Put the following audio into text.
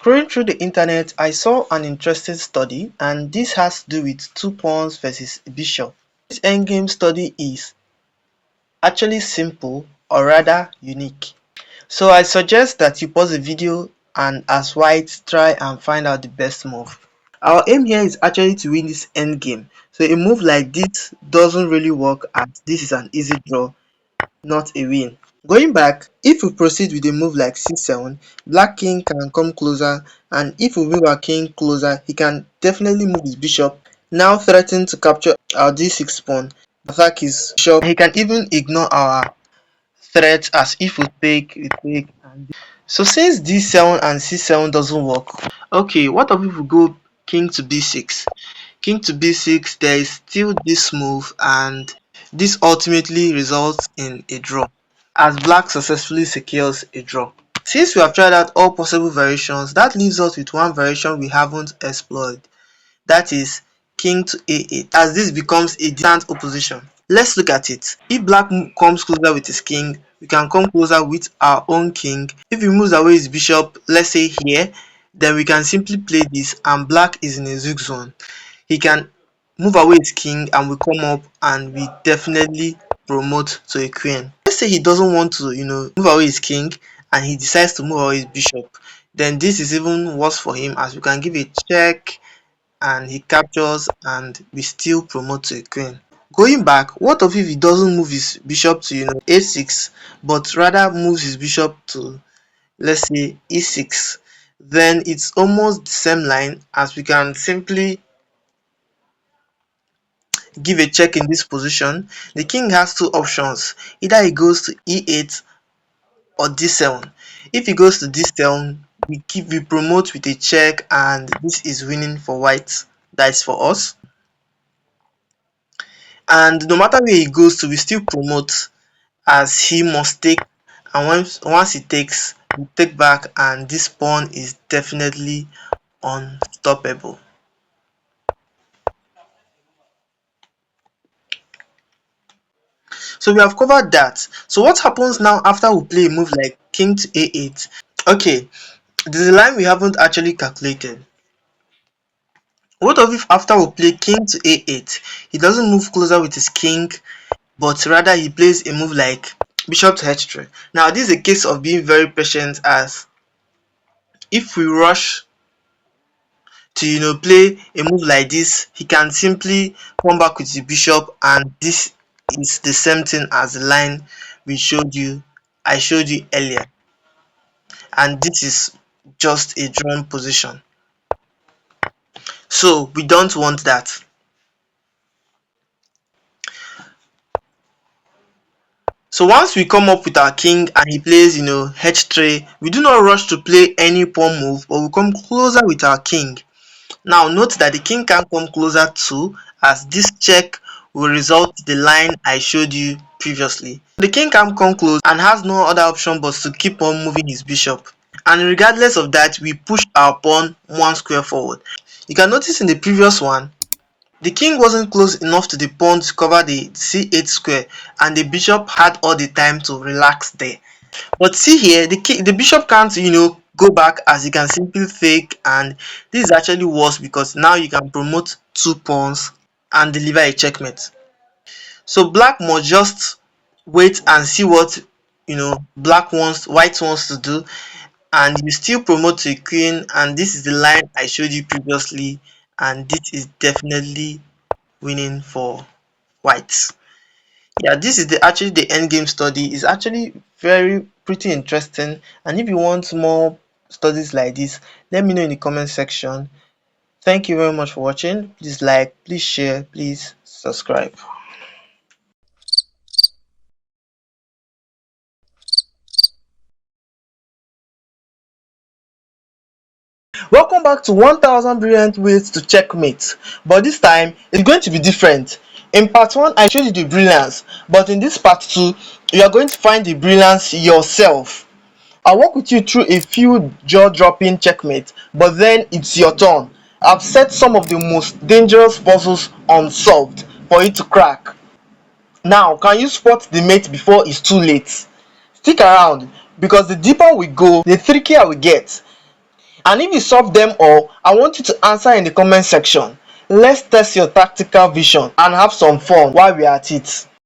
Scrolling through the internet, I saw an interesting study, and this has to do with two pawns versus a bishop. This endgame study is actually simple, or rather unique. So I suggest that you pause the video and as white try and find out the best move. Our aim here is actually to win this endgame. So a move like this doesn't really work, as this is an easy draw, not a win. Going back, if we proceed with a move like c7, black king can come closer, and if we move our king closer, he can definitely move his bishop, now threaten to capture our d6 pawn, attack his bishop. He can even ignore our threat, as if we take. So since d7 and c7 doesn't work, okay, what if we go king to b6? King to b6, there is still this move, and this ultimately results in a draw, as black successfully secures a draw. Since we have tried out all possible variations, that leaves us with one variation we haven't explored, that is king to a8, as this becomes a distant opposition. Let's look at it. If black comes closer with his king, we can come closer with our own king. If he moves away his bishop, let's say here, then we can simply play this, and black is in a zugzwang. He can move away his king and we come up and we definitely promote to a queen. Let's say he doesn't want to, move away his king, and he decides to move away his bishop. Then this is even worse for him, as we can give a check and he captures and we still promote to a queen. Going back, what if he doesn't move his bishop to a6, but rather moves his bishop to, let's say, e6? Then it's almost the same line, as we can simply give a check in this position. The king has two options: either he goes to e8 or d7. If he goes to d7, we promote with a check, and this is winning for white. That is for us. And no matter where he goes to, we still promote, as he must take, and once he takes, we take back, and this pawn is definitely unstoppable. So we have covered that. So what happens now after we play a move like king to a8? Okay, there's a line we haven't actually calculated. What if after we play king to a8, he doesn't move closer with his king, but rather he plays a move like bishop to h3? Now this is a case of being very patient, as if we rush to play a move like this, he can simply come back with the bishop, and this is the same thing as the line I showed you earlier, and this is just a drawn position. So we don't want that. So once we come up with our king and he plays h3, we do not rush to play any pawn move, but we come closer with our king. Now note that the king can come closer too, as this check will result in the line I showed you previously. The king can come close and has no other option but to keep on moving his bishop. And regardless of that, we push our pawn one square forward. You can notice in the previous one, the king wasn't close enough to the pawn to cover the c8 square, and the bishop had all the time to relax there. But see here, the bishop can't go back, as he can simply fake, and this is actually worse, because now you can promote two pawns and deliver a checkmate. So black must just wait and see what white wants to do, and you still promote to a queen, and this is the line I showed you previously, and this is definitely winning for whites. Yeah, this is actually the endgame study. It's actually pretty interesting, and if you want more studies like this, let me know in the comment section. Thank you very much for watching. Please like, please share, please subscribe. Welcome back to 1000 brilliant ways to checkmate, but this time it's going to be different. In part 1 I showed you the brilliance, but in this part 2 you are going to find the brilliance yourself. I'll walk with you through a few jaw-dropping checkmates, but then it's your turn. I've set some of the most dangerous puzzles unsolved for you to crack. Now, can you spot the mate before it's too late? Stick around, because the deeper we go, the trickier we get. And if you solve them all, I want you to answer in the comment section. Let's test your tactical vision and have some fun while we're at it.